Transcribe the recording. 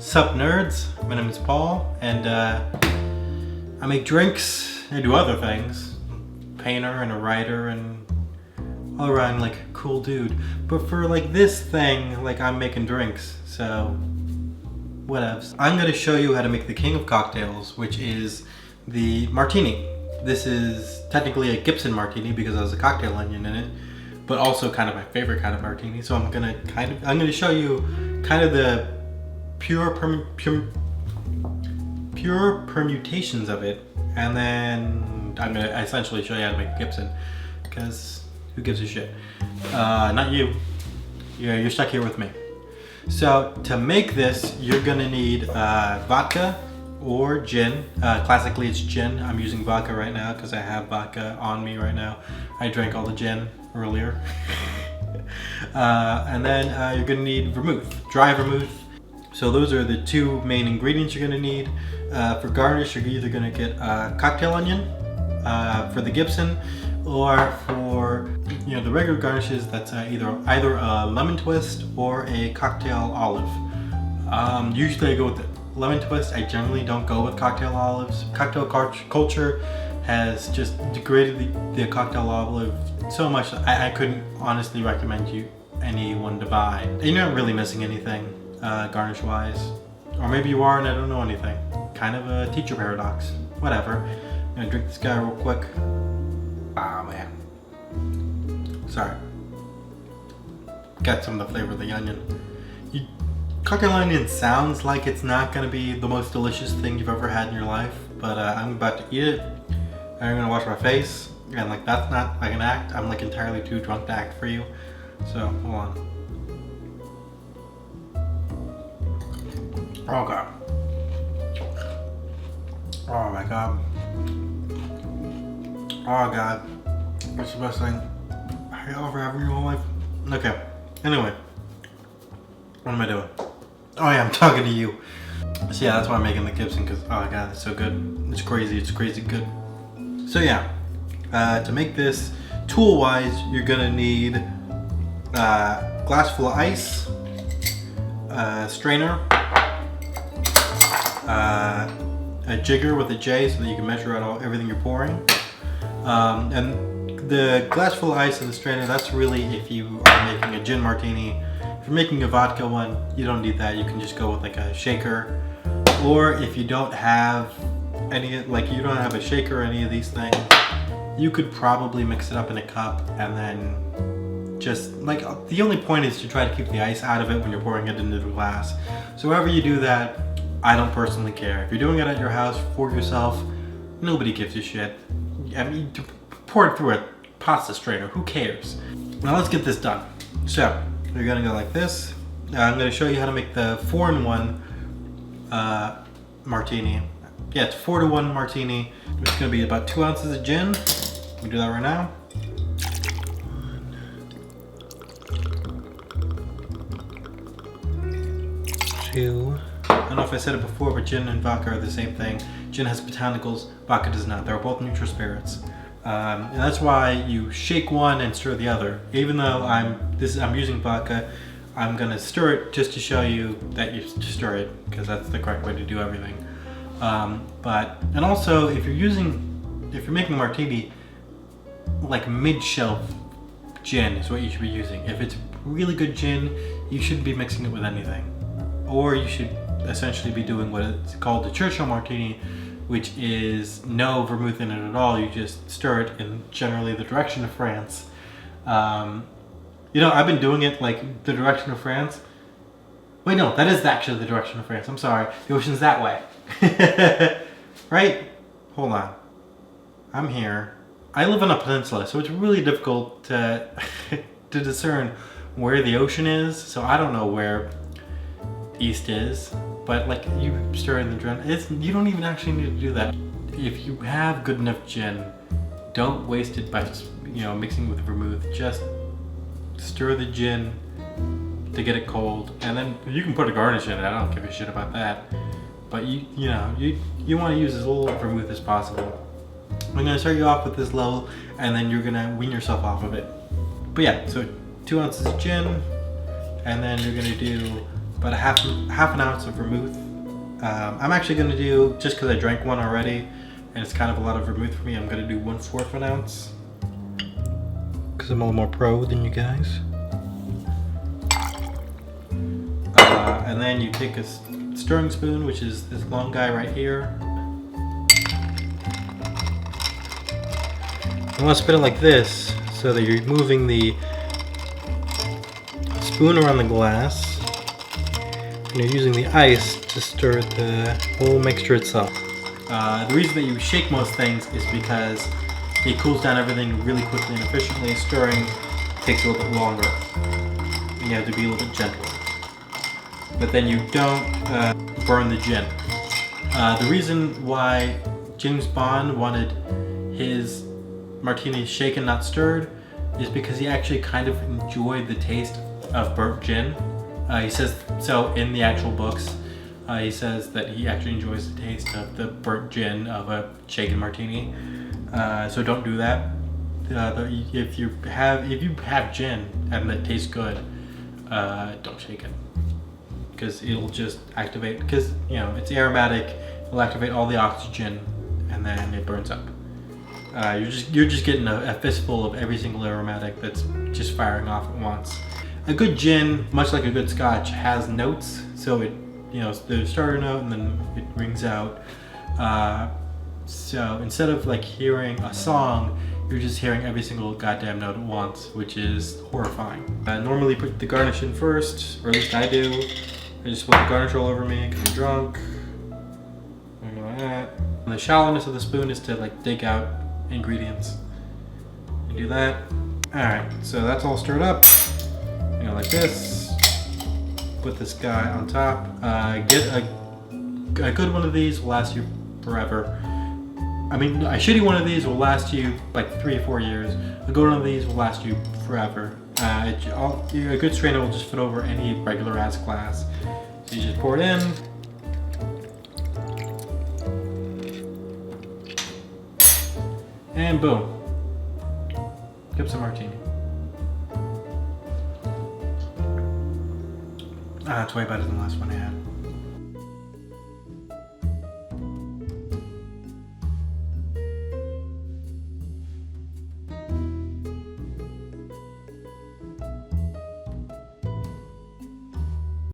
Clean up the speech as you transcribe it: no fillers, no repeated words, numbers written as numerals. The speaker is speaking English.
Sup nerds, my name is Paul, and I make drinks, I do other things. Painter and a writer and all around like cool dude. But for like this thing, like I'm making drinks, so whatevs. I'm gonna show you how to make the king of cocktails, which is the Martini. This is technically a Gibson Martini because there's a cocktail onion in it, but also kind of my favorite kind of Martini. So I'm gonna show you kind of the pure permutations of it, and then I'm gonna essentially show you how to make Gibson, because who gives a shit? Not you. You're stuck here with me. So to make this, you're gonna need vodka or gin. Classically it's gin. I'm using vodka right now because I have vodka on me right now. I drank all the gin earlier. And then you're gonna need vermouth, dry vermouth. So those are the two main ingredients you're gonna need. For garnish, you're either gonna get cocktail onion for the Gibson, or for the regular garnishes, that's either a lemon twist or a cocktail olive. Usually I go with the lemon twist. I generally don't go with cocktail olives. Cocktail culture has just degraded the cocktail olive so much that I couldn't honestly recommend anyone to buy. And you're not really missing anything garnish wise, or maybe you are and I don't know anything. Kind of a teacher paradox. Whatever. I'm gonna drink this guy real quick. Ah, man. Sorry. Got some of the flavor of the onion. Cocktail onion sounds like it's not gonna be the most delicious thing you've ever had in your life, but I'm about to eat it. I'm gonna wash my face, and like that's not like an act. I'm like entirely too drunk to act for you. So hold on. Oh god. Oh my god. Oh god. That's the best thing I ever have in your whole life. Okay. Anyway. What am I doing? Oh yeah, I'm talking to you. So yeah, that's why I'm making the Gibson, because oh god, it's so good. It's crazy good. So yeah, to make this, tool-wise, you're gonna need a glass full of ice, a strainer, a jigger with a J so that you can measure out everything you're pouring. And the glass full of ice and the strainer, that's really if you are making a gin martini. If you're making a vodka one, you don't need that. You can just go with like a shaker. Or if you don't have a shaker or any of these things, you could probably mix it up in a cup, and then just like, the only point is to try to keep the ice out of it when you're pouring it into the glass. So however you do that, I don't personally care. If you're doing it at your house for yourself, nobody gives a shit. I mean, pour it through a pasta strainer, who cares? Now let's get this done. So, you're gonna go like this. I'm gonna show you how to make the 4-in-1 martini. Yeah, it's 4-to-1 martini. It's gonna be about 2 ounces of gin. We do that right now. 1, 2. I don't know if I said it before, but gin and vodka are the same thing. Gin has botanicals, vodka does not. They're both neutral spirits. And that's why you shake one and stir the other. Even though I'm using vodka, I'm gonna stir it just to show you that you stir it, because that's the correct way to do everything. And also if you're making a martini, like mid-shelf gin is what you should be using. If it's really good gin, you shouldn't be mixing it with anything. Or you should essentially be doing what it's called the Churchill Martini, which is no vermouth in it at all. You just stir it in generally the direction of France. I've been doing it like the direction of France. Wait, no, that is actually the direction of France. I'm sorry. The ocean's that way. Right? Hold on. I'm here. I live on a peninsula, so it's really difficult to to discern where the ocean is. So I don't know where east is. But like, you stir in the gin, you don't even actually need to do that. If you have good enough gin, don't waste it by mixing with vermouth. Just stir the gin to get it cold, and then you can put a garnish in it. I don't give a shit about that. But you want to use as little vermouth as possible. I'm gonna start you off with this level, and then you're gonna wean yourself off of it. But yeah, so 2 ounces of gin, and then you're gonna do about half an ounce of vermouth. I'm actually going to do, just because I drank one already, and it's kind of a lot of vermouth for me, I'm going to do 1/4 of an ounce. Because I'm a little more pro than you guys. And then you take a stirring spoon, which is this long guy right here. You want to spin it like this, so that you're moving the spoon around the glass, and you're using the ice to stir the whole mixture itself. The reason that you shake most things is because it cools down everything really quickly and efficiently. Stirring takes a little bit longer. You have to be a little bit gentler. But then you don't burn the gin. The reason why James Bond wanted his martini shaken, not stirred, is because he actually kind of enjoyed the taste of burnt gin. He says so in the actual books. He says that he actually enjoys the taste of the burnt gin of a shaken martini. So don't do that. If you have gin and that tastes good, don't shake it, because it'll just activate. Because it's aromatic, it'll activate all the oxygen, and then it burns up. You're just getting a fistful of every single aromatic that's just firing off at once. A good gin, much like a good scotch, has notes. So it, the starter note, and then it rings out. So instead of like hearing a song, you're just hearing every single goddamn note at once, which is horrifying. I normally put the garnish in first, or at least I do. I just put the garnish all over me because I'm drunk. Like that. And the shallowness of the spoon is to like dig out ingredients. You do that. Alright, so that's all stirred up. Like this. Put this guy on top. Get a good one of these will last you forever. I mean, a shitty one of these will last you like 3 or 4 years. A good one of these will last you forever. A good strainer will just fit over any regular ass glass. So you just pour it in. And boom. Give some martini. It's way better than the last one I had.